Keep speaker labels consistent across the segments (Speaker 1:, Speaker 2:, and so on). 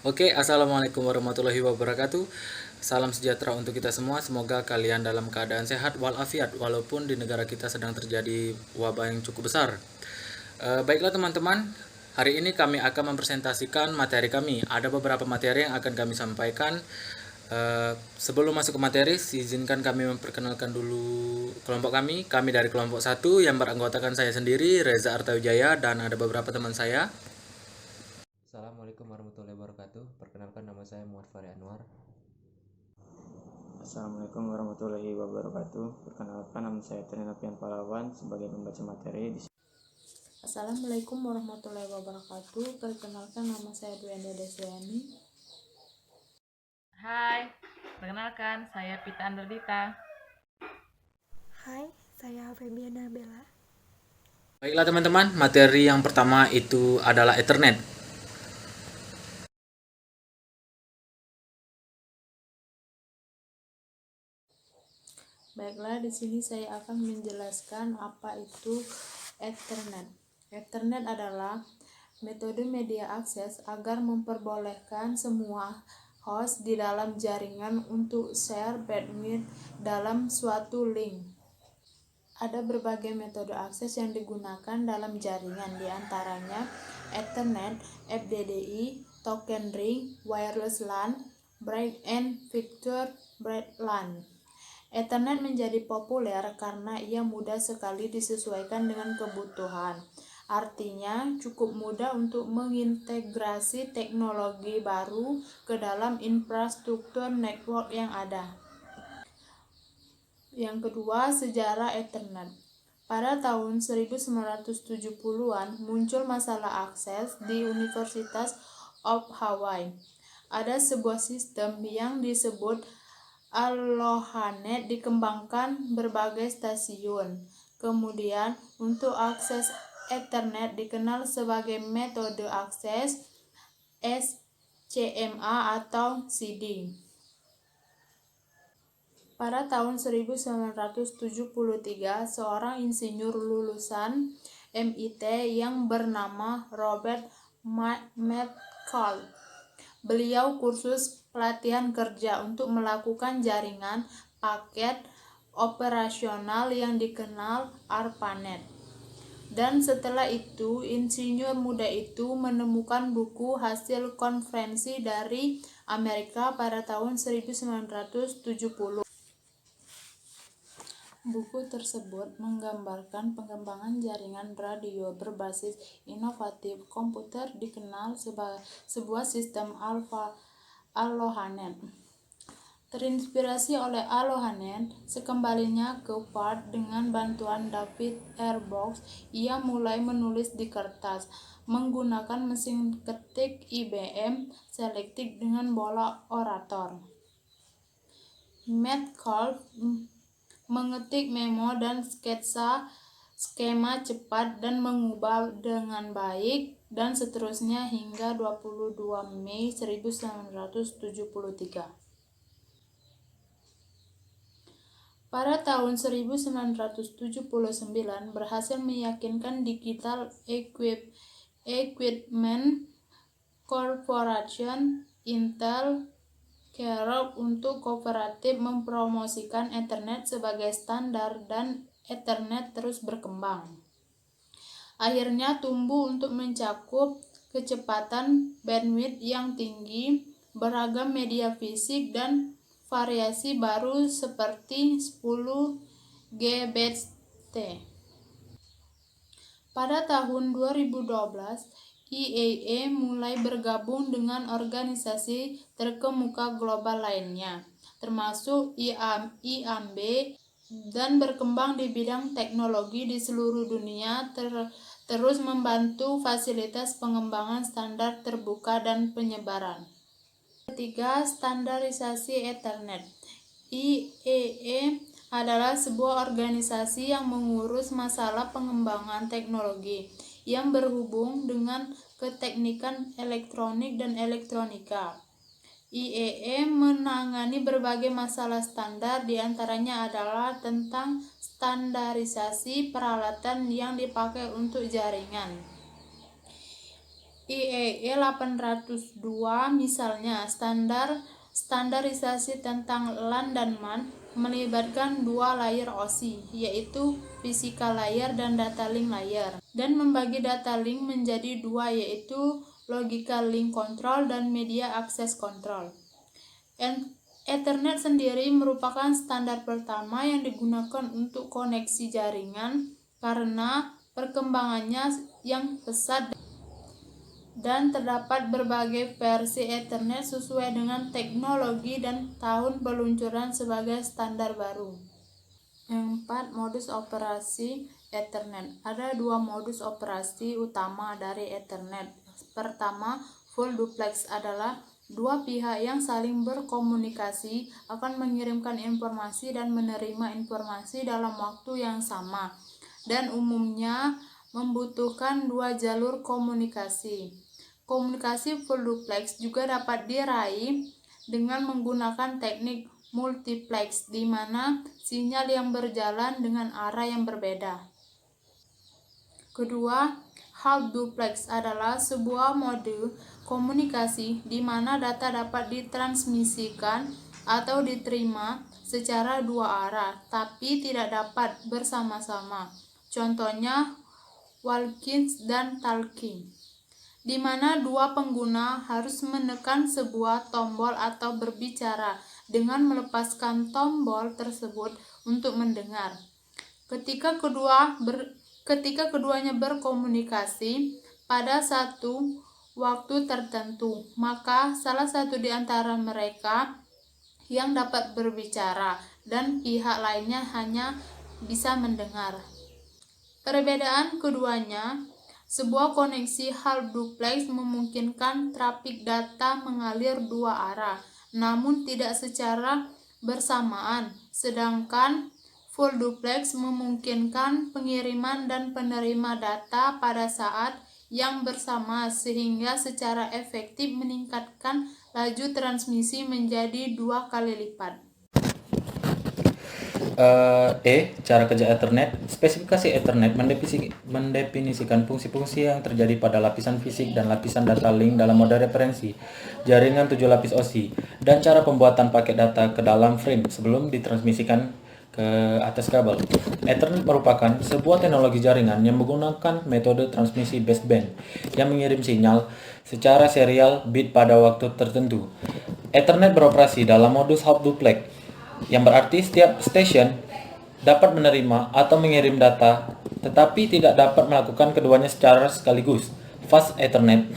Speaker 1: Oke, assalamualaikum warahmatullahi wabarakatuh. Salam sejahtera untuk kita semua. Semoga kalian dalam keadaan sehat walafiat, walaupun di negara kita sedang terjadi wabah yang cukup besar. Baiklah teman-teman, hari ini kami akan mempresentasikan materi kami. Ada beberapa materi yang akan kami sampaikan. Sebelum masuk ke materi, izinkan kami memperkenalkan dulu kelompok kami. Kami dari kelompok 1 yang beranggotakan saya sendiri, Reza Artawijaya, dan ada beberapa teman saya.
Speaker 2: Assalamualaikum warahmatullahi wabarakatuh. Perkenalkan, nama saya Muhammad Fahri Anwar.
Speaker 3: Assalamualaikum warahmatullahi wabarakatuh. Perkenalkan, nama saya Trinapian Palawan sebagai pembaca materi di
Speaker 4: Assalamualaikum warahmatullahi wabarakatuh. Perkenalkan, nama saya Dwianda Deswani.
Speaker 5: Hai, perkenalkan saya Pita Anderdita.
Speaker 6: Hai, saya Febiana Bella.
Speaker 1: Baiklah teman-teman, materi yang pertama itu adalah Ethernet.
Speaker 4: Baiklah, di sini saya akan menjelaskan apa itu Ethernet. Ethernet adalah metode media akses agar memperbolehkan semua host di dalam jaringan untuk share bandwidth dalam suatu link. Ada berbagai metode akses yang digunakan dalam jaringan, diantaranya Ethernet, FDDI, Token Ring, Wireless LAN, Break and Fixed Break LAN. Ethernet menjadi populer karena ia mudah sekali disesuaikan dengan kebutuhan. Artinya, cukup mudah untuk mengintegrasi teknologi baru ke dalam infrastruktur network yang ada. Yang kedua, sejarah Ethernet. Pada tahun 1970-an muncul masalah akses di Universitas of Hawaii. Ada sebuah sistem yang disebut AlohaNet dikembangkan berbagai stasiun. Kemudian, untuk akses Ethernet dikenal sebagai metode akses SCMA atau CD. Pada tahun 1973, seorang insinyur lulusan MIT yang bernama Robert Metcalfe. Beliau kursus pelatihan kerja untuk melakukan jaringan paket operasional yang dikenal ARPANET. Dan setelah itu, insinyur muda itu menemukan buku hasil konferensi dari Amerika pada tahun 1970. Buku tersebut menggambarkan pengembangan jaringan radio berbasis inovatif komputer dikenal sebuah sistem AlohaNet. Terinspirasi oleh AlohaNet, sekembalinya ke Perth dengan bantuan David Airbox, ia mulai menulis di kertas menggunakan mesin ketik IBM Selectric dengan bola orator. Metcalfe mengetik memo dan skema cepat dan mengubah dengan baik dan seterusnya hingga 22 Mei 1973. Pada tahun 1979 berhasil meyakinkan Digital Equipment Corporation Intel Corp untuk kooperatif mempromosikan Ethernet sebagai standar dan Ethernet terus berkembang. Akhirnya tumbuh untuk mencakup kecepatan bandwidth yang tinggi, beragam media fisik, dan variasi baru seperti 10 Gbps. Pada tahun 2012, IEEE mulai bergabung dengan organisasi terkemuka global lainnya, termasuk IAMB, dan berkembang di bidang teknologi di seluruh dunia, terus membantu fasilitas pengembangan standar terbuka dan penyebaran. Ketiga, standarisasi Ethernet. IEEE adalah sebuah organisasi yang mengurus masalah pengembangan teknologi yang berhubung dengan keteknikan elektronik dan elektronika. IEEE menangani berbagai masalah standar, diantaranya adalah tentang standarisasi peralatan yang dipakai untuk jaringan, IEE 802 misalnya standarisasi tentang LAN dan MAN melibatkan dua layer OSI, yaitu physical layer dan data link layer, dan membagi data link menjadi dua, yaitu logical link control dan media access control. Ethernet sendiri merupakan standar pertama yang digunakan untuk koneksi jaringan karena perkembangannya yang pesat dan terdapat berbagai versi Ethernet sesuai dengan teknologi dan tahun peluncuran sebagai standar baru. 4. Modus operasi Ethernet. Ada dua modus operasi utama dari Ethernet. Pertama, full duplex adalah dua pihak yang saling berkomunikasi akan mengirimkan informasi dan menerima informasi dalam waktu yang sama, dan umumnya membutuhkan dua jalur komunikasi. Komunikasi full duplex juga dapat diraih dengan menggunakan teknik multiplex, di mana sinyal yang berjalan dengan arah yang berbeda. Kedua, half duplex adalah sebuah mode komunikasi di mana data dapat ditransmisikan atau diterima secara dua arah, tapi tidak dapat bersama-sama. Contohnya walking dan talking, di mana dua pengguna harus menekan sebuah tombol atau berbicara dengan melepaskan tombol tersebut untuk mendengar. Ketika keduanya berkomunikasi pada satu waktu tertentu, maka salah satu di antara mereka yang dapat berbicara dan pihak lainnya hanya bisa mendengar. Perbedaan keduanya, sebuah koneksi half duplex memungkinkan trafik data mengalir dua arah, namun tidak secara bersamaan, sedangkan full duplex memungkinkan pengiriman dan penerima data pada saat yang bersama, sehingga secara efektif meningkatkan laju transmisi menjadi 2 kali lipat.
Speaker 1: Cara kerja Ethernet. Spesifikasi Ethernet mendefinisikan fungsi-fungsi yang terjadi pada lapisan fisik dan lapisan data link dalam mode referensi, jaringan 7 lapis OSI, dan cara pembuatan paket data ke dalam frame sebelum ditransmisikan ke atas kabel. Ethernet merupakan sebuah teknologi jaringan yang menggunakan metode transmisi baseband yang mengirim sinyal secara serial bit pada waktu tertentu. Ethernet beroperasi dalam modus half duplex, yang berarti setiap station dapat menerima atau mengirim data, tetapi tidak dapat melakukan keduanya secara sekaligus. Fast Ethernet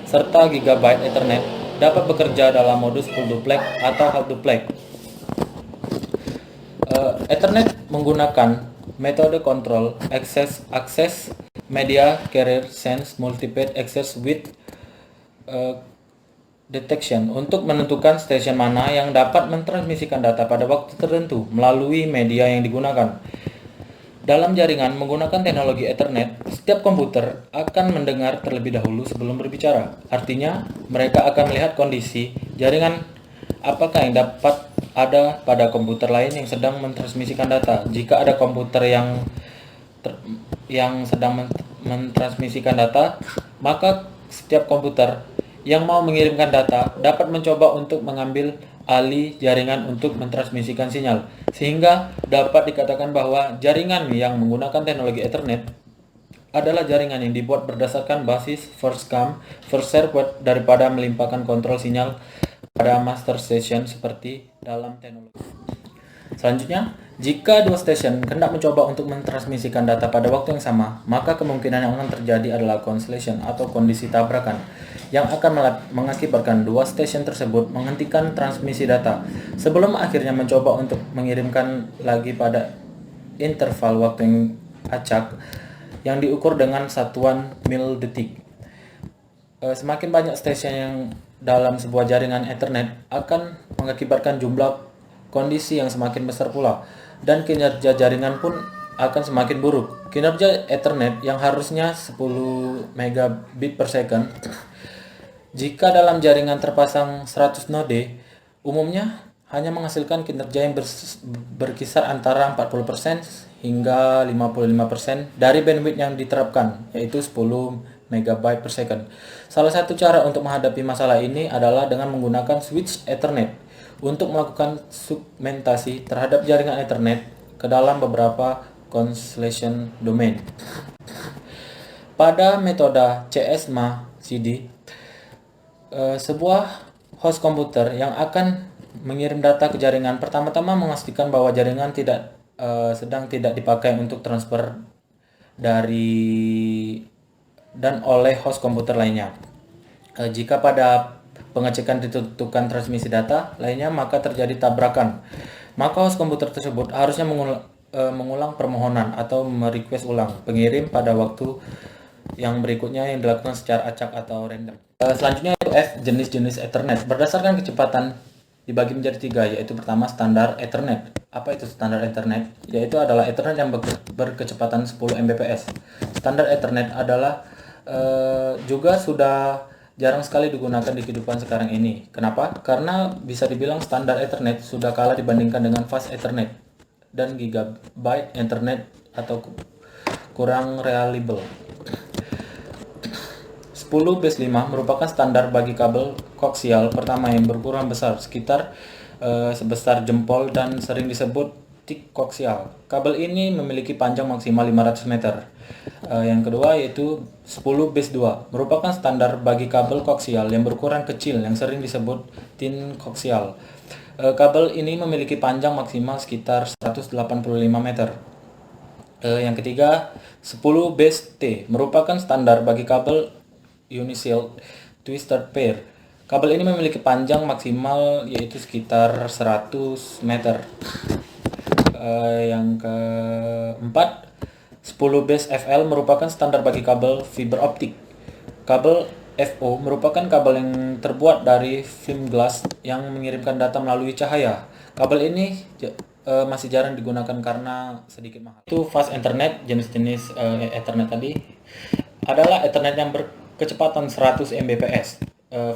Speaker 1: serta Gigabit Ethernet dapat bekerja dalam modus full duplex atau half duplex. Ethernet menggunakan metode control access media carrier sense multipath access with detection untuk menentukan stasiun mana yang dapat mentransmisikan data pada waktu tertentu melalui media yang digunakan. Dalam jaringan menggunakan teknologi Ethernet, setiap komputer akan mendengar terlebih dahulu sebelum berbicara. Artinya, mereka akan melihat kondisi jaringan apakah yang dapat ada pada komputer lain yang sedang mentransmisikan data. Jika ada komputer yang sedang mentransmisikan data, maka setiap komputer yang mau mengirimkan data dapat mencoba untuk mengambil alih jaringan untuk mentransmisikan sinyal, sehingga dapat dikatakan bahwa jaringan yang menggunakan teknologi Ethernet adalah jaringan yang dibuat berdasarkan basis first come first serve daripada melimpahkan kontrol sinyal pada master station seperti dalam teknologi. Selanjutnya, jika dua stasiun hendak mencoba untuk mentransmisikan data pada waktu yang sama, maka kemungkinan yang akan terjadi adalah collision atau kondisi tabrakan yang akan mengakibatkan dua stasiun tersebut menghentikan transmisi data sebelum akhirnya mencoba untuk mengirimkan lagi pada interval waktu yang acak yang diukur dengan satuan mil detik. Semakin banyak stasiun yang dalam sebuah jaringan Ethernet akan mengakibatkan jumlah kondisi yang semakin besar pula, dan kinerja jaringan pun akan semakin buruk. Kinerja Ethernet yang harusnya 10 megabit per second, jika dalam jaringan terpasang 100 node, umumnya hanya menghasilkan kinerja yang berkisar antara 40% hingga 55% dari bandwidth yang diterapkan, yaitu 10 megabyte per second. Salah satu cara untuk menghadapi masalah ini adalah dengan menggunakan switch Ethernet untuk melakukan segmentasi terhadap jaringan Ethernet ke dalam beberapa constellation domain. Pada metode CSMA-CD, sebuah host komputer yang akan mengirim data ke jaringan pertama-tama memastikan bahwa jaringan sedang tidak dipakai untuk transfer dari dan oleh host komputer lainnya. Jika pada pengecekan ditentukan transmisi data lainnya maka terjadi tabrakan, maka host komputer tersebut harusnya mengulang permohonan atau merequest ulang pengirim pada waktu yang berikutnya yang dilakukan secara acak atau random. Selanjutnya itu F, jenis-jenis Ethernet. Berdasarkan kecepatan dibagi menjadi 3, yaitu pertama standar Ethernet. Apa itu standar Ethernet? Yaitu adalah Ethernet yang berkecepatan 10 Mbps. Standar Ethernet adalah juga sudah jarang sekali digunakan di kehidupan sekarang ini. Kenapa? Karena bisa dibilang standar Ethernet sudah kalah dibandingkan dengan fast Ethernet dan Gigabit Ethernet atau kurang reliable. 10/5 merupakan standar bagi kabel koaksial pertama yang berukuran besar, sekitar sebesar jempol dan sering disebut tik koaksial. Kabel ini memiliki panjang maksimal 500 meter. Yang kedua yaitu 10/2 merupakan standar bagi kabel koaksial yang berukuran kecil yang sering disebut tin koaksial. Kabel ini memiliki panjang maksimal sekitar 185 meter. Yang ketiga 10/T merupakan standar bagi kabel Unishield Twisted Pair. Kabel ini memiliki panjang maksimal yaitu sekitar 100 meter. Yang keempat 10/FL merupakan standar bagi kabel fiber optik. Kabel FO merupakan kabel yang terbuat dari film glass yang mengirimkan data melalui cahaya. Kabel ini masih jarang digunakan karena sedikit mahal. Itu fast Ethernet, jenis-jenis Ethernet tadi adalah Ethernet yang berkecepatan 100 Mbps.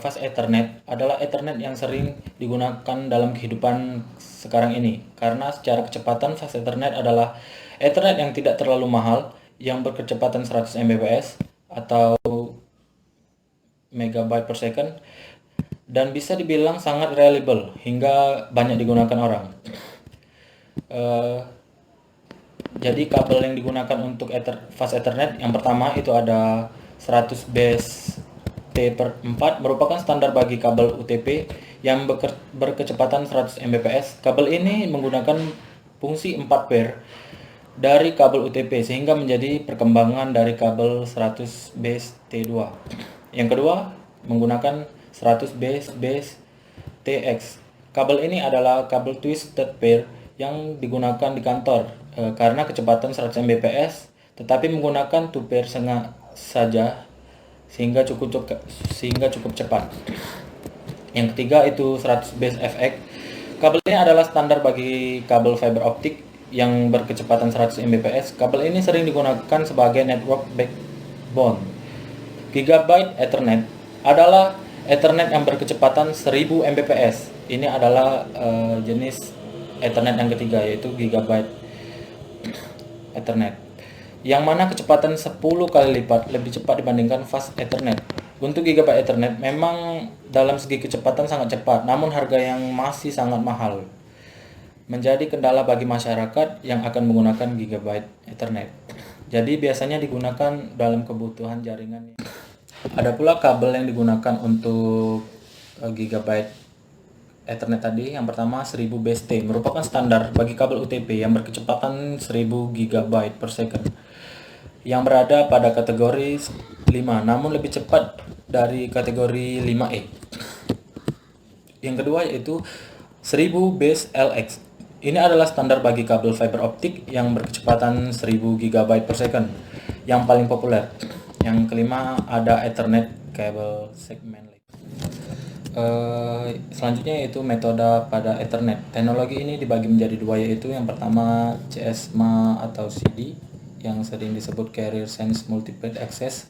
Speaker 1: Fast Ethernet adalah Ethernet yang sering digunakan dalam kehidupan sekarang ini karena secara kecepatan fast Ethernet adalah Ethernet yang tidak terlalu mahal yang berkecepatan 100 Mbps atau megabyte per second dan bisa dibilang sangat reliable hingga banyak digunakan orang. Jadi kabel yang digunakan untuk fast Ethernet yang pertama itu ada 100/T/4 merupakan standar bagi kabel UTP yang berkecepatan 100 Mbps. Kabel ini menggunakan fungsi 4 pair dari kabel UTP sehingga menjadi perkembangan dari kabel 100/T2. Yang kedua menggunakan 100/TX. Kabel ini adalah kabel twisted pair yang digunakan di kantor karena kecepatan 100 Mbps tetapi menggunakan 2 pair saja sehingga cukup cepat. Yang ketiga itu 100/FX. Kabel ini adalah standar bagi kabel fiber optik yang berkecepatan 100 Mbps. Kabel ini sering digunakan sebagai network backbone. Gigabit Ethernet adalah Ethernet yang berkecepatan 1000 Mbps. Ini adalah jenis Ethernet yang ketiga yaitu Gigabit Ethernet, yang mana kecepatan 10 kali lipat lebih cepat dibandingkan fast Ethernet. Untuk Gigabit Ethernet memang dalam segi kecepatan sangat cepat, namun harga yang masih sangat mahal, menjadi kendala bagi masyarakat yang akan menggunakan Gigabit Ethernet. Jadi biasanya digunakan dalam kebutuhan jaringan. Ada pula kabel yang digunakan untuk Gigabit Ethernet tadi. Yang pertama 1000/T merupakan standar bagi kabel UTP yang berkecepatan 1000 GB per second yang berada pada kategori 5 namun lebih cepat dari kategori 5E. Yang kedua yaitu 1000/LX. Ini adalah standar bagi kabel fiber optik yang berkecepatan 1000 GB per second yang paling populer. Yang kelima ada Ethernet Cable Segment. Selanjutnya yaitu metode pada Ethernet. Teknologi ini dibagi menjadi 2 yaitu yang pertama CSMA atau CD yang sering disebut Carrier Sense Multiple Access,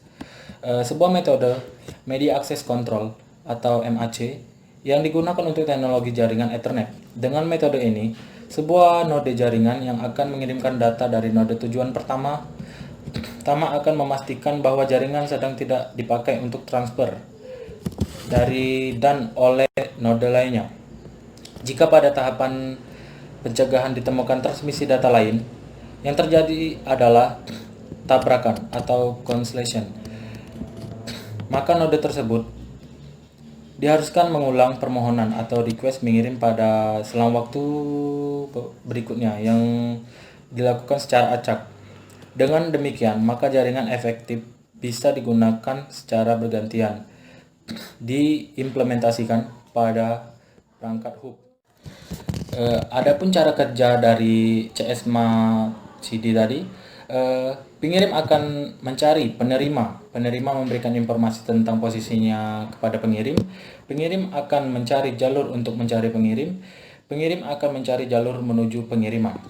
Speaker 1: sebuah metode Media Access Control atau MAC yang digunakan untuk teknologi jaringan Ethernet. Dengan metode ini, sebuah node jaringan yang akan mengirimkan data dari node tujuan pertama pertama akan memastikan bahwa jaringan sedang tidak dipakai untuk transfer dari dan oleh node lainnya. Jika pada tahapan pencegahan ditemukan transmisi data lain, yang terjadi adalah tabrakan atau cancellation, maka node tersebut diharuskan mengulang permohonan atau request mengirim pada selang waktu berikutnya yang dilakukan secara acak. Dengan demikian, maka jaringan efektif bisa digunakan secara bergantian diimplementasikan pada perangkat hub. Adapun cara kerja dari CSMA CD tadi, pengirim akan mencari penerima memberikan informasi tentang posisinya kepada pengirim akan mencari jalur untuk mencari pengirim akan mencari jalur menuju pengiriman.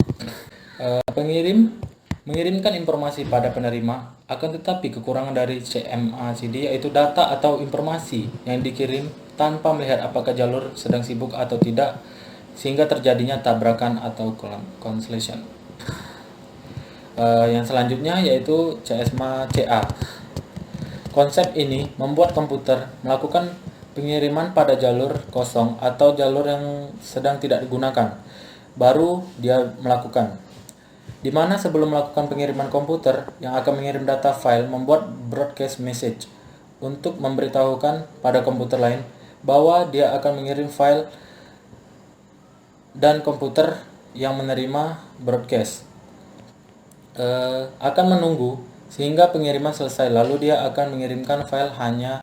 Speaker 1: Pengirim mengirimkan informasi pada penerima, akan tetapi kekurangan dari CMA CD yaitu data atau informasi yang dikirim tanpa melihat apakah jalur sedang sibuk atau tidak, sehingga terjadinya tabrakan atau cancellation. Yang selanjutnya yaitu CSMA CA. Konsep ini membuat komputer melakukan pengiriman pada jalur kosong atau jalur yang sedang tidak digunakan, baru dia melakukan. Di mana sebelum melakukan pengiriman, komputer yang akan mengirim data file membuat broadcast message untuk memberitahukan pada komputer lain bahwa dia akan mengirim file, dan komputer yang menerima broadcast akan menunggu sehingga pengiriman selesai, lalu dia akan mengirimkan file hanya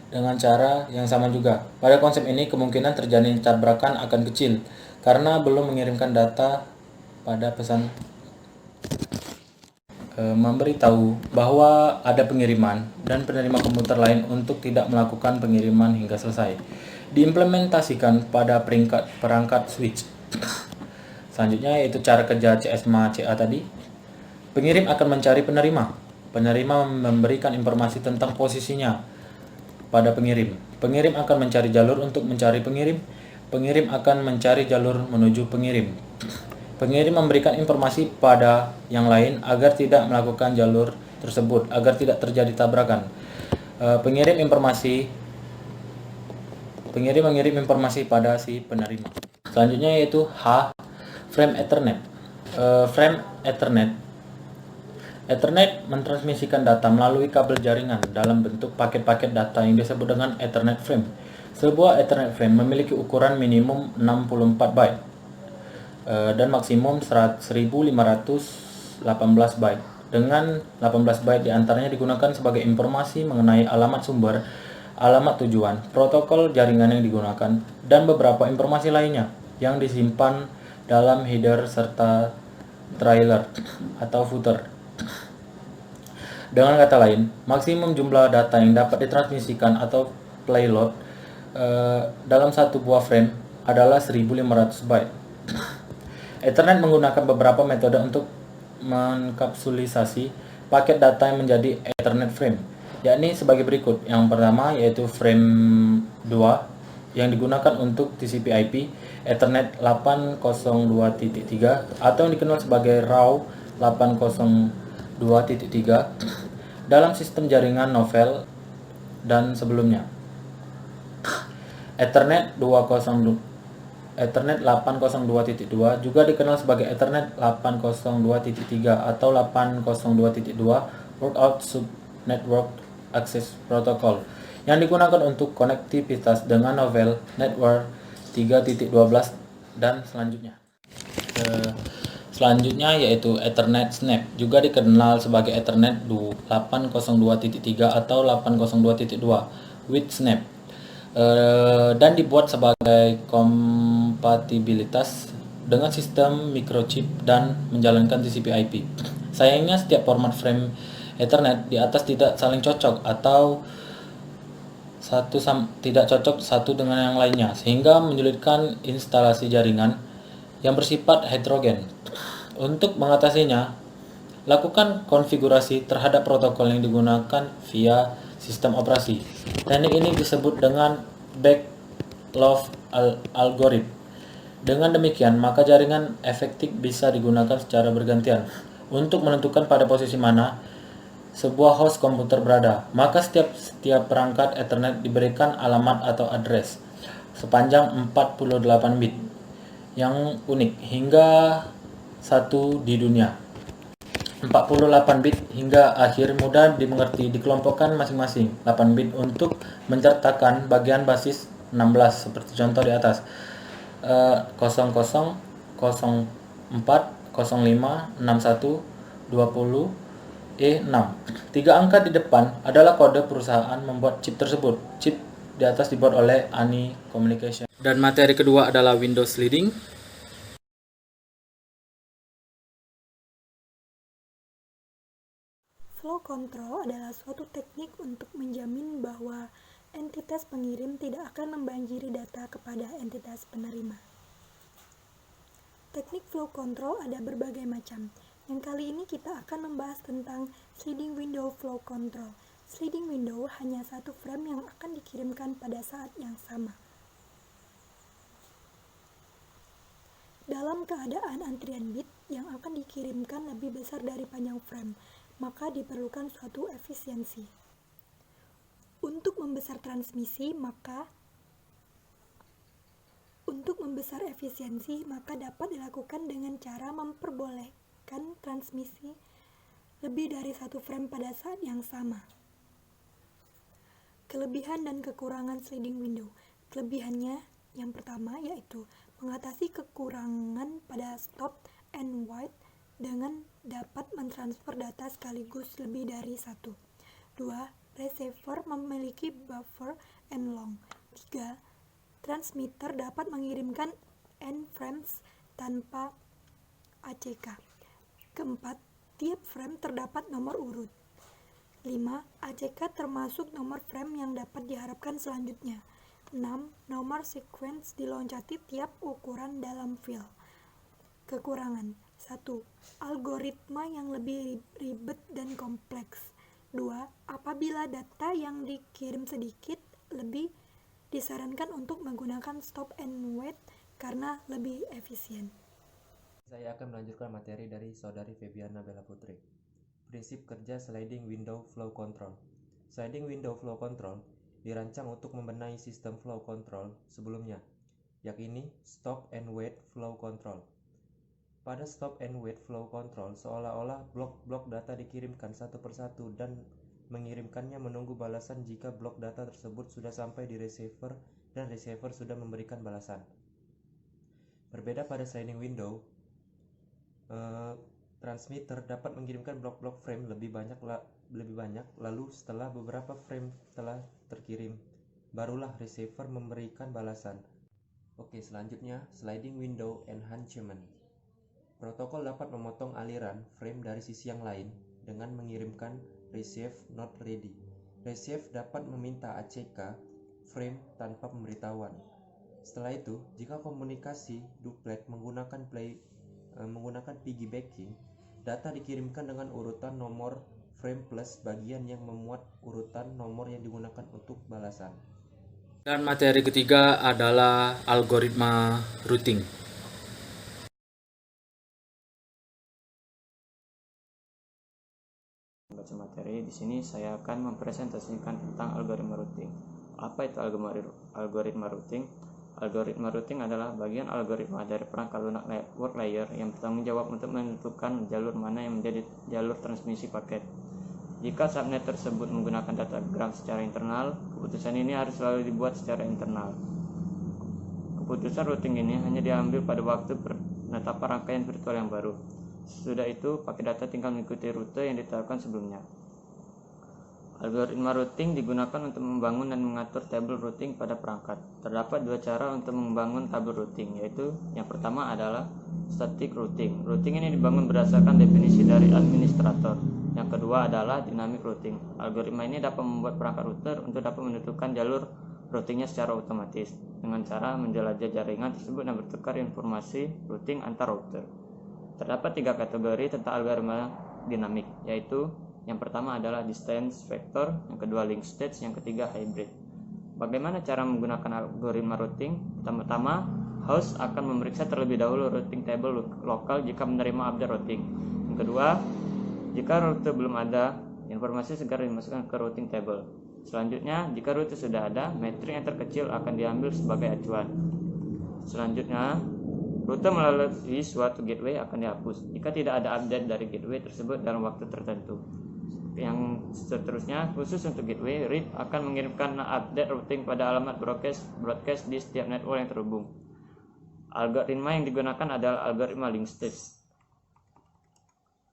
Speaker 1: dengan cara yang sama juga. Pada konsep ini kemungkinan terjadinya tabrakan akan kecil karena belum mengirimkan data pada pesan memberitahu bahwa ada pengiriman dan penerima komputer lain untuk tidak melakukan pengiriman hingga selesai. Diimplementasikan pada perangkat switch. Selanjutnya yaitu cara kerja CSMA CA tadi. Pengirim akan mencari penerima memberikan informasi tentang posisinya pada pengirim akan mencari jalur untuk mencari pengirim akan mencari jalur menuju pengirim memberikan informasi pada yang lain agar tidak melakukan jalur tersebut agar tidak terjadi tabrakan. Pengirim mengirim informasi pada si penerima. Selanjutnya yaitu Frame Ethernet. Frame Ethernet mentransmisikan data melalui kabel jaringan dalam bentuk paket-paket data yang disebut dengan Ethernet frame. Sebuah Ethernet frame memiliki ukuran minimum 64 byte dan maksimum 1518 byte. Dengan 18 byte diantaranya digunakan sebagai informasi mengenai alamat sumber, alamat tujuan, protokol jaringan yang digunakan, dan beberapa informasi lainnya yang disimpan dalam header serta trailer atau footer. Dengan kata lain, maksimum jumlah data yang dapat ditransmisikan atau payload dalam satu buah frame adalah 1500 byte. Ethernet menggunakan beberapa metode untuk mengkapsulisasi paket data yang menjadi Ethernet frame, yakni sebagai berikut. Yang pertama yaitu frame 2 yang digunakan untuk TCP/IP Ethernet 802.3 atau yang dikenal sebagai RAW 802.3 dalam sistem jaringan novel dan sebelumnya. Ethernet 802.2 juga dikenal sebagai Ethernet 802.3 atau 802.2 Workout Subnetwork Access Protocol yang digunakan untuk konektivitas dengan novel network 3.12 dan selanjutnya. Selanjutnya yaitu Ethernet Snap, juga dikenal sebagai Ethernet 802.3 atau 802.2 with Snap, dan dibuat sebagai kompatibilitas dengan sistem microchip dan menjalankan TCP/IP. Sayangnya setiap format frame Ethernet di atas tidak saling cocok atau tidak cocok satu dengan yang lainnya, sehingga menyulitkan instalasi jaringan yang bersifat heterogen. Untuk mengatasinya, lakukan konfigurasi terhadap protokol yang digunakan via sistem operasi. Teknik ini disebut dengan backlog algorithm. Dengan demikian, maka jaringan efektif bisa digunakan secara bergantian untuk menentukan pada posisi mana sebuah host komputer berada, maka setiap perangkat Ethernet diberikan alamat atau address sepanjang 48 bit yang unik hingga 1 di dunia. 48 bit hingga akhir mudah dimengerti, dikelompokkan masing-masing 8 bit untuk menceritakan bagian basis 16 seperti contoh di atas. 00, 04, 05, 61, 20, E6. 3 angka di depan adalah kode perusahaan membuat chip tersebut. Chip di atas dibuat oleh ANI Communication. Dan materi kedua adalah Windows Sliding.
Speaker 6: Flow control adalah suatu teknik untuk menjamin bahwa entitas pengirim tidak akan membanjiri data kepada entitas penerima. Teknik flow control ada berbagai macam. Yang kali ini kita akan membahas tentang sliding window flow control. Sliding window hanya satu frame yang akan dikirimkan pada saat yang sama. Dalam keadaan antrian bit yang akan dikirimkan lebih besar dari panjang frame, maka diperlukan suatu efisiensi. Untuk membesar efisiensi, maka dapat dilakukan dengan cara memperbolehkan transmisi lebih dari satu frame pada saat yang sama. Kelebihan dan kekurangan sliding window. Kelebihannya yang pertama yaitu mengatasi kekurangan pada stop and wait dengan dapat mentransfer data sekaligus lebih dari satu. 2. Receiver memiliki buffer and long. 3. Transmitter dapat mengirimkan end frames tanpa ACK. Keempat, tiap frame terdapat nomor urut. 5. ACK termasuk nomor frame yang dapat diharapkan selanjutnya. 6. Nomor sequence diloncati tiap ukuran dalam file. Kekurangan. 1. Algoritma yang lebih ribet dan kompleks. 2. Apabila data yang dikirim sedikit, lebih disarankan untuk menggunakan stop and wait karena lebih efisien.
Speaker 2: Saya akan melanjutkan materi dari Saudari Febiana Bella Putri. Prinsip kerja Sliding Window Flow Control. Sliding Window Flow Control dirancang untuk membenahi sistem flow control sebelumnya, yakni Stop and Wait Flow Control. Pada Stop and Wait Flow Control, seolah-olah blok-blok data dikirimkan satu persatu dan mengirimkannya menunggu balasan jika blok data tersebut sudah sampai di receiver dan receiver sudah memberikan balasan. Berbeda pada sliding window, transmitter dapat mengirimkan blok-blok frame lebih banyak lalu setelah beberapa frame telah terkirim, barulah receiver memberikan balasan. Oke, selanjutnya sliding window enhancement. Protokol dapat memotong aliran frame dari sisi yang lain dengan mengirimkan receive not ready. Receive dapat meminta ACK frame tanpa pemberitahuan. Setelah itu, jika komunikasi duplex menggunakan piggybacking, data dikirimkan dengan urutan nomor frame plus bagian yang memuat urutan nomor yang digunakan untuk balasan.
Speaker 1: Dan materi ketiga adalah algoritma routing.
Speaker 3: Baca materi di sini saya akan mempresentasikan tentang algoritma routing. Apa itu algoritma routing? Algoritma routing adalah bagian algoritma dari perangkat lunak network layer yang bertanggung jawab untuk menentukan jalur mana yang menjadi jalur transmisi paket. Jika subnet tersebut menggunakan datagram secara internal, keputusan ini harus selalu dibuat secara internal. Keputusan routing ini hanya diambil pada waktu penetapan rangkaian virtual yang baru. Sesudah itu, paket data tinggal mengikuti rute yang ditetapkan sebelumnya. Algoritma routing digunakan untuk membangun dan mengatur tabel routing pada perangkat. Terdapat dua cara untuk membangun tabel routing, yaitu yang pertama adalah static routing. Routing ini dibangun berdasarkan definisi dari administrator. Yang kedua adalah dynamic routing. Algoritma ini dapat membuat perangkat router untuk dapat menentukan jalur routingnya secara otomatis dengan cara menjelajah jaringan tersebut dan bertukar informasi routing antar router. Terdapat tiga kategori tentang algoritma dinamik, yaitu yang pertama adalah distance vector, yang kedua link state, yang ketiga hybrid. Bagaimana cara menggunakan algoritma routing? Pertama-tama, host akan memeriksa terlebih dahulu routing table lokal jika menerima update routing. Yang kedua, jika rute belum ada Informasi segera dimasukkan ke routing table. Selanjutnya, jika rute sudah ada, metrik yang terkecil akan diambil sebagai acuan. Selanjutnya, rute melalui suatu gateway akan dihapus jika tidak ada update dari gateway tersebut dalam waktu tertentu. Yang seterusnya, khusus untuk gateway, RIP akan mengirimkan update routing pada alamat broadcast di setiap network yang terhubung. Algoritma yang digunakan adalah algoritma link state.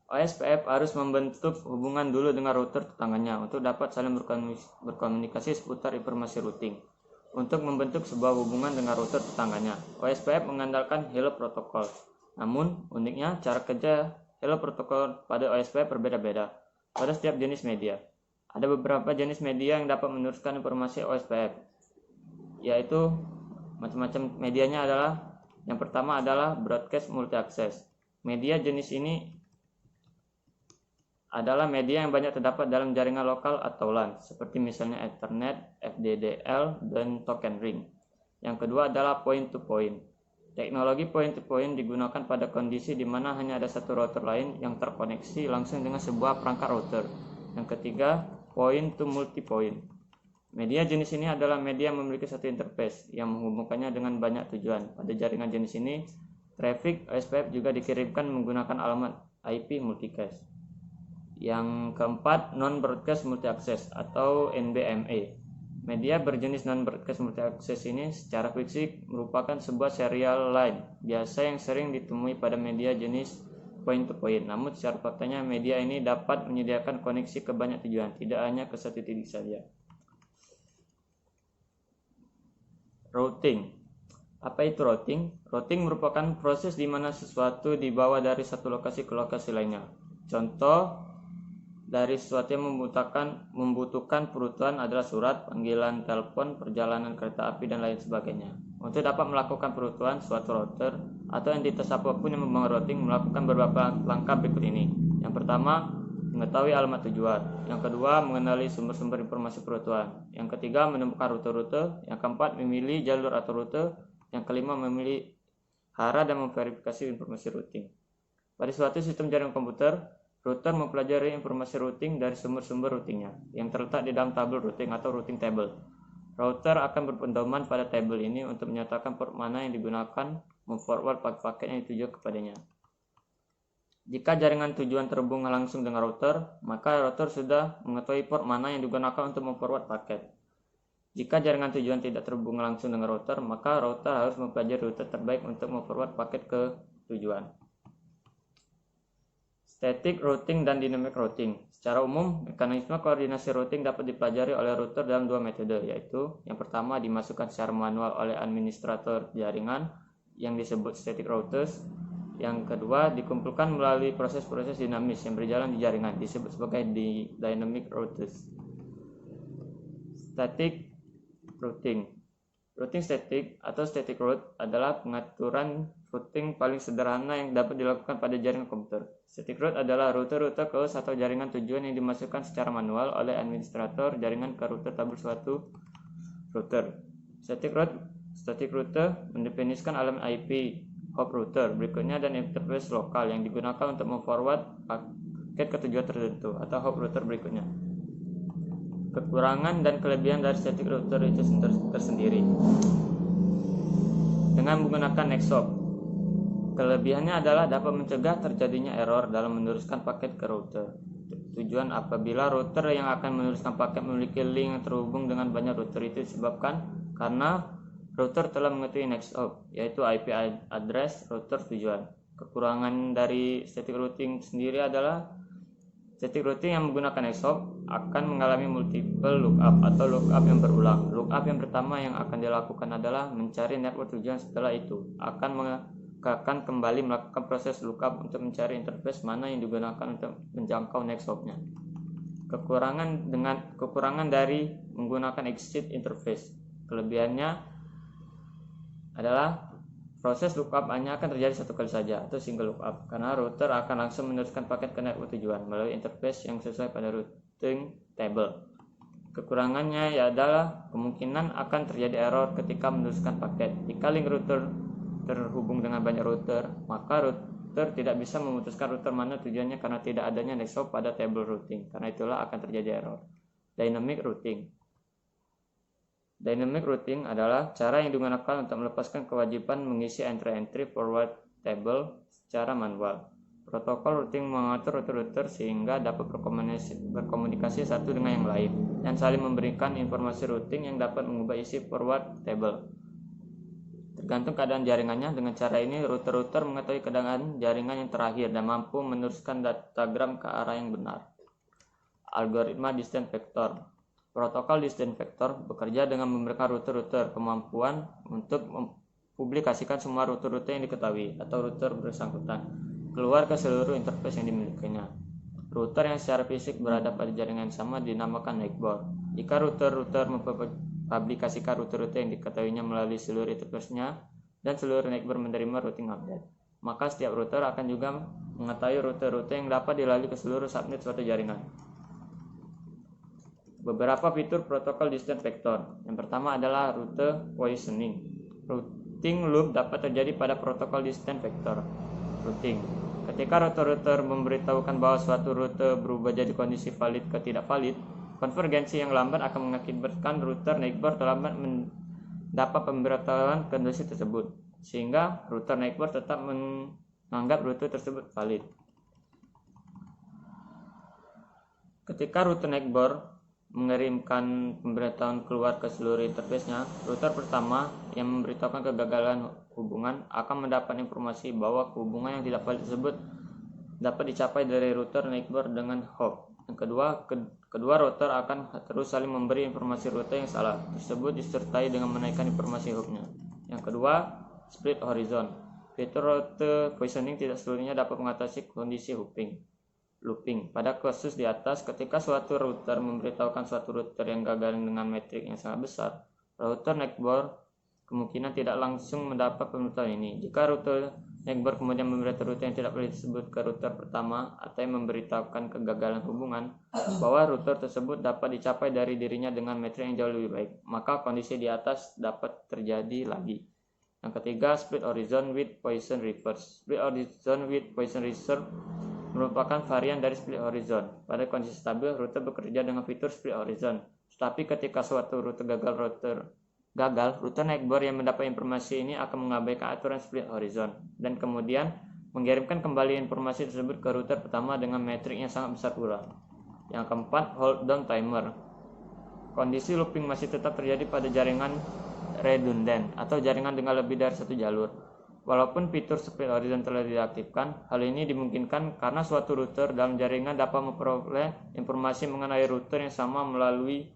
Speaker 3: OSPF harus membentuk hubungan dulu dengan router tetangganya untuk dapat saling berkomunikasi seputar informasi routing. Untuk membentuk sebuah hubungan dengan router tetangganya, OSPF mengandalkan Hello Protocol. Namun, uniknya cara kerja Hello Protocol pada OSPF berbeda-beda pada setiap jenis media. Ada beberapa jenis media yang dapat meneruskan informasi OSPF, yaitu macam-macam medianya adalah yang pertama adalah broadcast multi-access. Media jenis ini adalah media yang banyak terdapat dalam jaringan lokal atau LAN, seperti misalnya Ethernet, FDDL, dan token ring. Yang kedua adalah point-to-point. Teknologi point-to-point digunakan pada kondisi di mana hanya ada satu router lain yang terkoneksi langsung dengan sebuah perangkat router. Yang ketiga, point-to-multipoint. Media jenis ini adalah media yang memiliki satu interface yang menghubungkannya dengan banyak tujuan. Pada jaringan jenis ini, traffic OSPF juga dikirimkan menggunakan alamat IP multicast. Yang keempat, non-broadcast multi-access atau NBMA. Media berjenis non-broadcast multi-access ini secara fisik merupakan sebuah serial line biasa yang sering ditemui pada media jenis point-to-point. Namun secara faktanya media ini dapat menyediakan koneksi ke banyak tujuan, tidak hanya ke satu titik saja. Routing. Apa itu routing? Routing merupakan proses di mana sesuatu dibawa dari satu lokasi ke lokasi lainnya. Contoh dari sesuatu yang membutuhkan perutuhan adalah surat, panggilan telepon, perjalanan kereta api, dan lain sebagainya. Untuk dapat melakukan perutuhan, suatu router atau entitas apapun yang membangun routing melakukan beberapa langkah berikut ini. Yang pertama, mengetahui alamat tujuan. Yang kedua, mengenali sumber-sumber informasi perutuhan. Yang ketiga, menemukan rute-rute. Yang keempat, memilih jalur atau rute. Yang kelima, memilih arah dan memverifikasi informasi routing. Pada suatu sistem jaringan komputer, router mempelajari informasi routing dari sumber-sumber routingnya yang terletak di dalam tabel routing atau routing table. Router akan berpedoman pada tabel ini untuk menyatakan port mana yang digunakan memforward paket yang dituju kepadanya. Jika jaringan tujuan terhubung langsung dengan router, maka router sudah mengetahui port mana yang digunakan untuk memforward paket. Jika jaringan tujuan tidak terhubung langsung dengan router, maka router harus mempelajari rute terbaik untuk memforward paket ke tujuan. Static routing dan dynamic routing. Secara umum, mekanisme koordinasi routing dapat dipelajari oleh router dalam dua metode, yaitu yang pertama dimasukkan secara manual oleh administrator jaringan yang disebut static routers. Yang kedua dikumpulkan melalui proses-proses dinamis yang berjalan di jaringan, disebut sebagai dynamic routers. Static routing. Routing static atau static route adalah pengaturan routing paling sederhana yang dapat dilakukan pada jaringan komputer. Static route adalah rute-rute ke atau jaringan tujuan yang dimasukkan secara manual oleh administrator jaringan ke rute tabel suatu router. Static route mendefinisikan alamat IP hop router berikutnya dan interface lokal yang digunakan untuk memforward paket ke tujuan tertentu atau hop router berikutnya. Kekurangan dan kelebihan dari static router itu tersendiri. Dengan menggunakan NextHop, kelebihannya adalah dapat mencegah terjadinya error dalam meneruskan paket ke router. Tujuan apabila router yang akan meneruskan paket memiliki link yang terhubung dengan banyak router itu disebabkan karena router telah mengetahui NextHop, yaitu IP address router tujuan. Kekurangan dari static routing sendiri adalah static routing yang menggunakan NextHop akan mengalami multiple lookup atau lookup yang berulang. Lookup yang pertama yang akan dilakukan adalah mencari network tujuan, setelah itu akan kembali melakukan proses lookup untuk mencari interface mana yang digunakan untuk menjangkau NextHop-nya. Kekurangan dari menggunakan exit interface. Kelebihannya adalah proses lookup hanya akan terjadi satu kali saja atau single lookup karena router akan langsung meneruskan paket ke network tujuan melalui interface yang sesuai pada routing table. Kekurangannya adalah kemungkinan akan terjadi error ketika meneruskan paket. Jika link router terhubung dengan banyak router, maka router tidak bisa memutuskan router mana tujuannya karena tidak adanya next hop pada table routing. Karena itulah akan terjadi error. Dynamic routing. Dynamic routing adalah cara yang digunakan untuk melepaskan kewajiban mengisi entry-entry forward table secara manual. Protokol routing mengatur router-router sehingga dapat berkomunikasi satu dengan yang lain dan saling memberikan informasi routing yang dapat mengubah isi forward table. Tergantung keadaan jaringannya. Dengan cara ini, router-router mengetahui keadaan jaringan yang terakhir dan mampu meneruskan datagram ke arah yang benar. Algoritma distance vector. Protokol distance vector bekerja dengan memberikan router-router kemampuan untuk mempublikasikan semua router-router yang diketahui atau router bersangkutan keluar ke seluruh interface yang dimilikinya. Router yang secara fisik berada pada jaringan yang sama dinamakan neckboard. Jika router-router mempublikasikan router-router yang diketahuinya melalui seluruh interface-nya dan seluruh neckboard menerima routing update, maka setiap router akan juga mengetahui router-router yang dapat dilalui ke seluruh subnet suatu jaringan. Beberapa fitur protokol distance vector. Yang pertama adalah route poisoning. Routing loop dapat terjadi pada protokol distance vector routing. Ketika router-router memberitahukan bahwa suatu rute berubah jadi kondisi valid ke tidak valid, konvergensi yang lambat akan mengakibatkan router neckboard terlambat mendapat pemberitahuan kondisi tersebut, sehingga router neckboard tetap menganggap rute tersebut valid. Ketika router neckboard mengirimkan pemberitahuan keluar ke seluruh interface-nya, router pertama yang memberitahukan kegagalan hubungan akan mendapat informasi bahwa hubungan yang tidak valid tersebut dapat dicapai dari router neckboard dengan hop. Yang kedua router akan terus saling memberi informasi rute yang salah tersebut disertai dengan menaikkan informasi hopnya. Yang kedua, split horizon. Fitur route poisoning tidak seluruhnya dapat mengatasi kondisi looping. Pada kasus di atas, ketika suatu router memberitahukan suatu router yang gagal dengan metrik yang sangat besar, router neckboard kemungkinan tidak langsung mendapat pemberitahuan ini. Jika router neckboard kemudian memberitahu router yang tidak boleh disebut ke router pertama atau yang memberitahukan kegagalan hubungan bahwa router tersebut dapat dicapai dari dirinya dengan metrik yang jauh lebih baik, maka kondisi di atas dapat terjadi lagi. Yang ketiga, split horizon with poison reverse. Split horizon with poison reverse merupakan varian dari split horizon. Pada kondisi stabil, router bekerja dengan fitur split horizon. Tetapi ketika suatu router gagal, router neckboard yang mendapat informasi ini akan mengabaikan aturan split horizon dan kemudian mengirimkan kembali informasi tersebut ke router pertama dengan metrik yang sangat besar pula. Yang keempat, hold down timer. Kondisi looping masih tetap terjadi pada jaringan redundant atau jaringan dengan lebih dari satu jalur. Walaupun fitur split horizon telah diaktifkan, hal ini dimungkinkan karena suatu router dalam jaringan dapat memperoleh informasi mengenai router yang sama melalui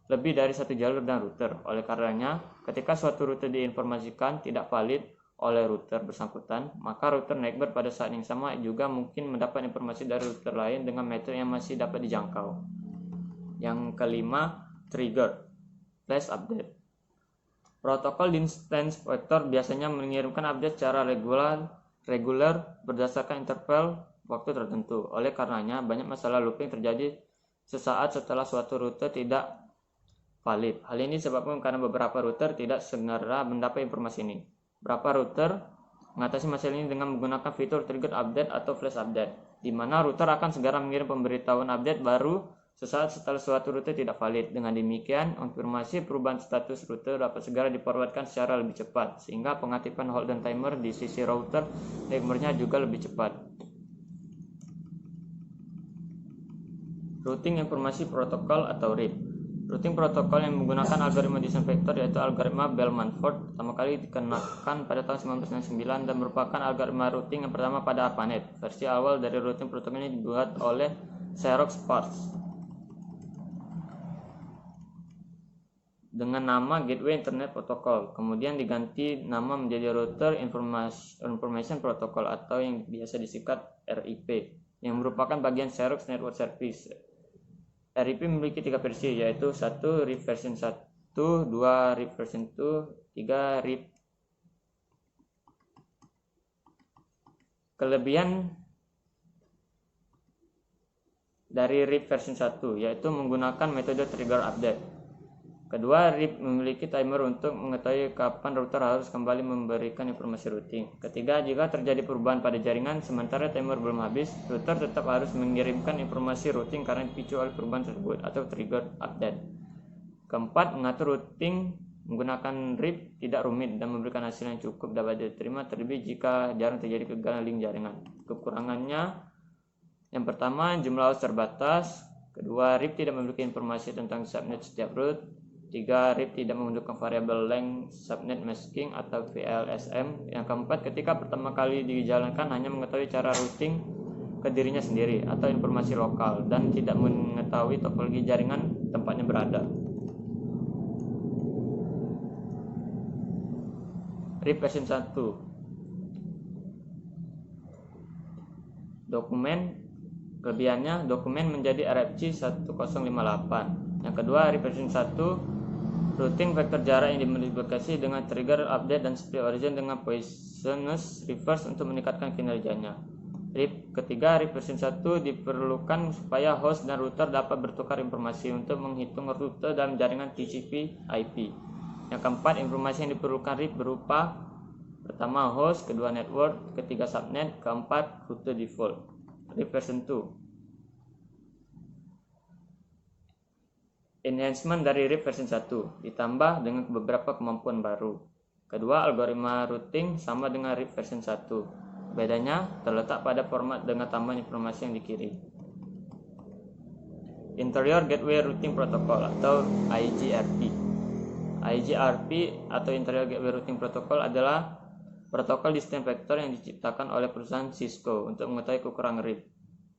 Speaker 3: lebih dari satu jalur dan router. Oleh karenanya, ketika suatu router diinformasikan tidak valid oleh router bersangkutan, maka router neckboard pada saat yang sama juga mungkin mendapat informasi dari router lain dengan metode yang masih dapat dijangkau. Yang kelima, trigger flash update. Protokol distance vector biasanya mengirimkan update secara regular berdasarkan interval waktu tertentu. Oleh karenanya, banyak masalah looping terjadi sesaat setelah suatu rute tidak valid. Hal ini disebabkan karena beberapa router tidak segera mendapat informasi ini. Beberapa router mengatasi masalah ini dengan menggunakan fitur trigger update atau flash update, di mana router akan segera mengirim pemberitahuan update baru sesaat setelah suatu rute tidak valid. Dengan demikian, informasi perubahan status rute dapat segera diforwardkan secara lebih cepat, sehingga pengaktifan hold down timer di sisi router neckboard-nya juga lebih cepat. Routing informasi protokol atau RIP. Routing protokol yang menggunakan algoritma distance vector yaitu algoritma Bell-Manford pertama kali dikenakan pada tahun 1999 dan merupakan algoritma routing yang pertama pada ARPANET. Versi awal dari routing protokol ini dibuat oleh Xerox PARS dengan nama Gateway Internet Protocol, kemudian diganti nama menjadi Router Information Protocol atau yang biasa disingkat RIP, yang merupakan bagian Xerox Network Service. RIP memiliki 3 versi, yaitu 1 RIP version 1, 2 RIP version 2, 3 RIP. Kelebihan dari RIP version 1 yaitu menggunakan metode trigger update. Kedua, RIP memiliki timer untuk mengetahui kapan router harus kembali memberikan informasi routing. Ketiga, jika terjadi perubahan pada jaringan sementara timer belum habis, router tetap harus mengirimkan informasi routing karena dipicu oleh perubahan tersebut atau trigger update. Keempat, mengatur routing menggunakan RIP tidak rumit dan memberikan hasil yang cukup dapat diterima, terlebih jika jarang terjadi kegagalan link jaringan. Kekurangannya, yang pertama, jumlah host terbatas. Kedua, RIP tidak memiliki informasi tentang subnet setiap root. 3. RIP tidak membentukkan variabel length subnet masking atau VLSM. Yang keempat, ketika pertama kali dijalankan hanya mengetahui cara routing ke dirinya sendiri atau informasi lokal dan tidak mengetahui topologi jaringan tempatnya berada. RIP version 1. Dokumen kelebihannya, dokumen menjadi RFC 1058. Yang kedua, RIP version 1 routing vektor jarak yang dimodifikasi dengan trigger update dan split origin dengan Poisson-Nernst reverse untuk meningkatkan kinerjanya. RIP ketiga, RIP version 1 diperlukan supaya host dan router dapat bertukar informasi untuk menghitung rute dalam jaringan TCP/IP. Yang keempat, informasi yang diperlukan RIP berupa pertama host, kedua network, ketiga subnet, keempat rute default. RIP version 2. Enhancement dari RIP version 1 ditambah dengan beberapa kemampuan baru. Kedua, algoritma routing sama dengan RIP version 1. Bedanya terletak pada format dengan tambahan informasi yang dikirim. Interior Gateway Routing Protocol atau IGRP. IGRP atau Interior Gateway Routing Protocol adalah protokol distance vector yang diciptakan oleh perusahaan Cisco untuk mengetahui kekurangan RIP.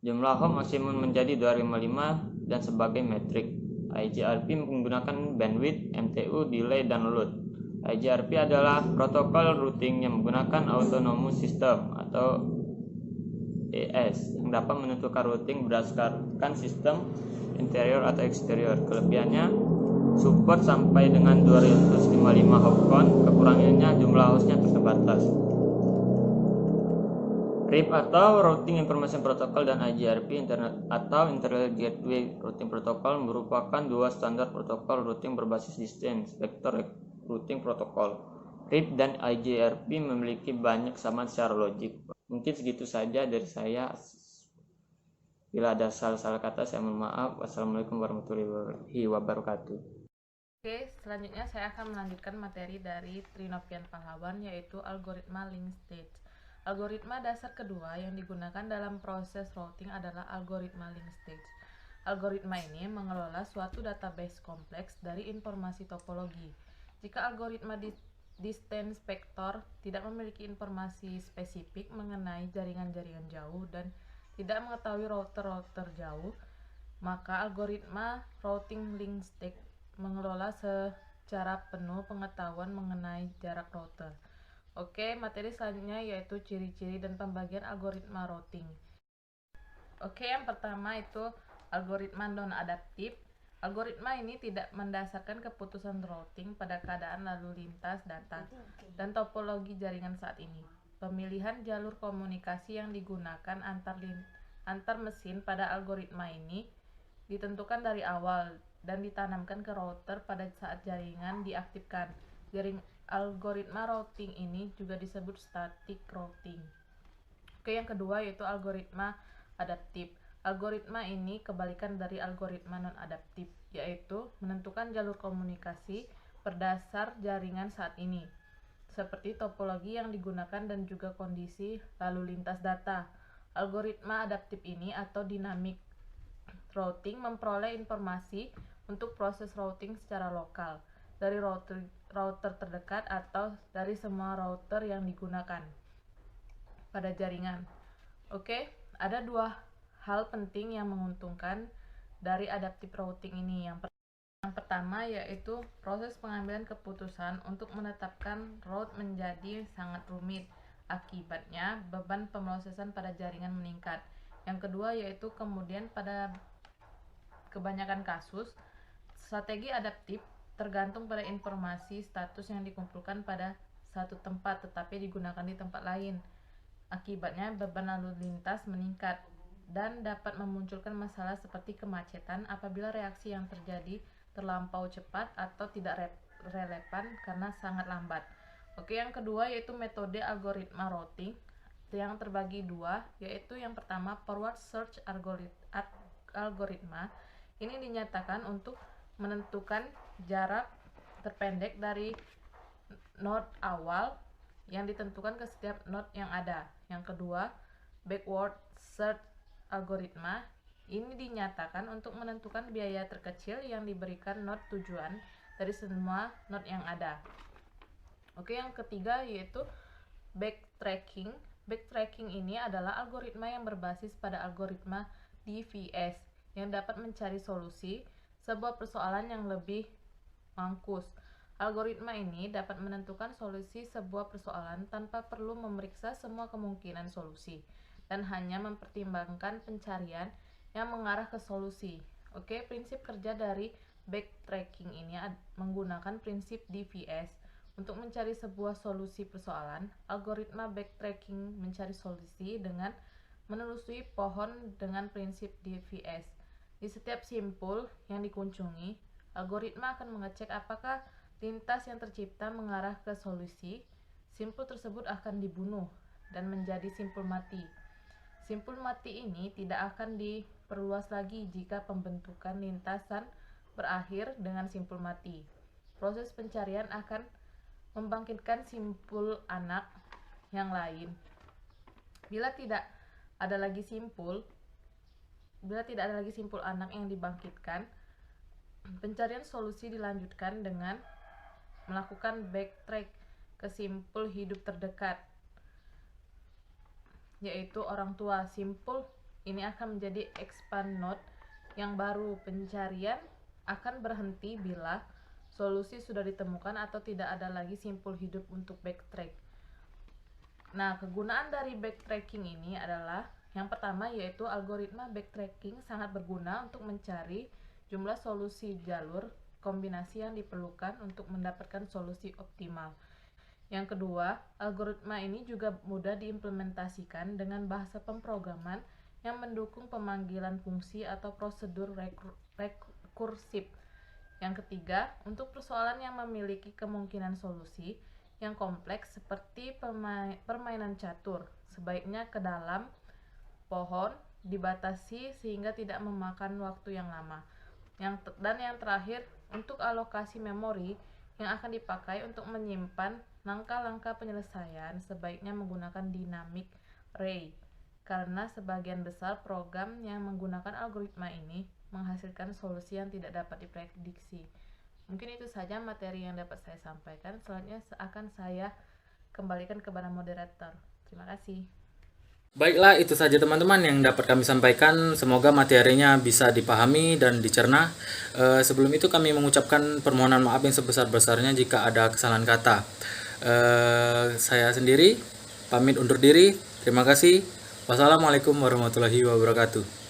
Speaker 3: Jumlah hop maksimum menjadi 255 dan sebagai metrik. IGRP menggunakan bandwidth, MTU, delay, dan load. IGRP adalah protokol routing yang menggunakan autonomous system atau AS yang dapat menentukan routing berdasarkan sistem interior atau eksterior. Kelebihannya, support sampai dengan 255 hop count, kekurangannya jumlah hostnya terbatas. RIP atau Routing Information Protocol dan IGRP Internet atau Interior Gateway Routing Protocol merupakan dua standar protokol routing berbasis distance vector routing protokol. RIP dan IGRP memiliki banyak kesamaan secara logik. Mungkin segitu saja dari saya. Bila ada salah-salah kata saya mohon maaf. Wassalamualaikum warahmatullahi wabarakatuh.
Speaker 5: Oke, selanjutnya saya akan melanjutkan materi dari Trinovian Pahlawan, yaitu algoritma link state. Algoritma dasar kedua yang digunakan dalam proses routing adalah algoritma link state. Algoritma ini mengelola suatu database kompleks dari informasi topologi. Jika algoritma distance vector tidak memiliki informasi spesifik mengenai jaringan-jaringan jauh dan tidak mengetahui router-router jauh, maka algoritma routing link state mengelola secara penuh pengetahuan mengenai jarak router. Oke, materi selanjutnya yaitu ciri-ciri dan pembagian algoritma routing. Oke, yang pertama itu algoritma non-adaptif. Algoritma ini tidak mendasarkan keputusan routing pada keadaan lalu lintas data dan topologi jaringan saat ini. Pemilihan jalur komunikasi yang digunakan antar mesin pada algoritma ini ditentukan dari awal dan ditanamkan ke router pada saat jaringan diaktifkan. Algoritma routing ini juga disebut static routing. Oke, yang kedua yaitu algoritma adaptif. Algoritma ini kebalikan dari algoritma non-adaptif, yaitu menentukan jalur komunikasi berdasar jaringan saat ini, seperti topologi yang digunakan dan juga kondisi lalu lintas data. Algoritma adaptif ini atau dynamic routing memperoleh informasi untuk proses routing secara lokal dari router terdekat atau dari semua router yang digunakan pada jaringan. Oke, ada dua hal penting yang menguntungkan dari adaptive routing ini. Yang pertama yaitu proses pengambilan keputusan untuk menetapkan route menjadi sangat rumit. Akibatnya beban pemrosesan pada jaringan meningkat. Yang kedua yaitu kemudian pada kebanyakan kasus strategi adaptif tergantung pada informasi status yang dikumpulkan pada satu tempat tetapi digunakan di tempat lain. Akibatnya beban lalu lintas meningkat dan dapat memunculkan masalah seperti kemacetan apabila reaksi yang terjadi terlampau cepat atau tidak relevan karena sangat lambat. Oke, yang kedua yaitu metode algoritma routing yang terbagi dua, yaitu yang pertama forward search algoritma. Ini dinyatakan untuk menentukan jarak terpendek dari node awal yang ditentukan ke setiap node yang ada. Yang kedua, backward search algoritma. Ini dinyatakan untuk menentukan biaya terkecil yang diberikan node tujuan dari semua node yang ada. Oke, yang ketiga yaitu backtracking. Backtracking ini adalah algoritma yang berbasis pada algoritma DVS yang dapat mencari solusi sebuah persoalan yang lebih mangkus. Algoritma ini dapat menentukan solusi sebuah persoalan tanpa perlu memeriksa semua kemungkinan solusi dan hanya mempertimbangkan pencarian yang mengarah ke solusi. Oke, prinsip kerja dari backtracking ini menggunakan prinsip DVS. Untuk mencari sebuah solusi persoalan, algoritma backtracking mencari solusi dengan menelusuri pohon dengan prinsip DVS. Di setiap simpul yang dikunjungi, algoritma akan mengecek apakah lintas yang tercipta mengarah ke solusi. Simpul tersebut akan dibunuh dan menjadi simpul mati. Simpul mati ini tidak akan diperluas lagi jika pembentukan lintasan berakhir dengan simpul mati. Proses pencarian akan membangkitkan simpul anak yang lain. Bila tidak ada lagi simpul anak yang dibangkitkan, pencarian solusi dilanjutkan dengan melakukan backtrack ke simpul hidup terdekat, yaitu orang tua. Simpul ini akan menjadi expand node yang baru. Pencarian akan berhenti bila solusi sudah ditemukan atau tidak ada lagi simpul hidup untuk backtrack. Nah, kegunaan dari backtracking ini adalah yang pertama yaitu algoritma backtracking sangat berguna untuk mencari jumlah solusi jalur kombinasi yang diperlukan untuk mendapatkan solusi optimal. Yang kedua, algoritma ini juga mudah diimplementasikan dengan bahasa pemrograman yang mendukung pemanggilan fungsi atau prosedur rekursif. Yang ketiga, untuk persoalan yang memiliki kemungkinan solusi yang kompleks seperti permainan catur, sebaiknya ke dalam pohon dibatasi sehingga tidak memakan waktu yang lama. Dan yang terakhir, untuk alokasi memori yang akan dipakai untuk menyimpan langkah-langkah penyelesaian sebaiknya menggunakan dynamic array, karena sebagian besar program yang menggunakan algoritma ini menghasilkan solusi yang tidak dapat diprediksi. Mungkin itu saja materi yang dapat saya sampaikan. Selanjutnya akan saya kembalikan kepada moderator. Terima kasih.
Speaker 1: Baiklah, itu saja teman-teman yang dapat kami sampaikan. Semoga materinya bisa dipahami dan dicerna. Sebelum itu kami mengucapkan permohonan maaf yang sebesar-besarnya jika ada kesalahan kata. Saya sendiri pamit undur diri. Terima kasih. Wassalamualaikum warahmatullahi wabarakatuh.